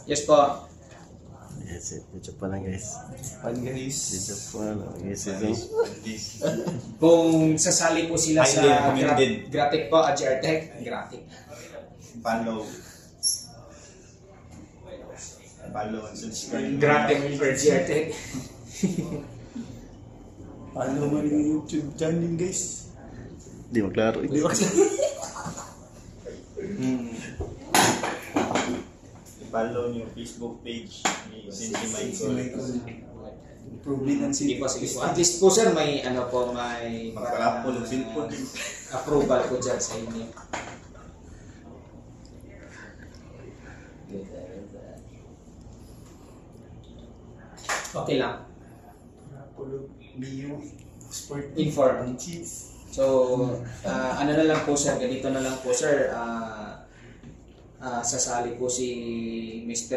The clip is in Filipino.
Yes po. Yes, YouTube pa lang guys. Pan guys. YouTube pa lang. Yes, Kung sasali po sila Highly sa recommended. Gratic po, AGR Tech, Gratic. Follow and subscribe. Gratic for AGR Tech. Follow mo yung YouTube channel guys. Di maklaro. Follow yung Facebook page ni Cindy Michael. Improvement ang Sige po, sige po. At least po sir, may ano po, may Magka-apple ng cellphone. approval po dyan sa inyo. Okay lang. Apollo Bio Sport Inform. Cheese. So, ano na lang po sir, ganito na lang po sir, sasali po si Mr.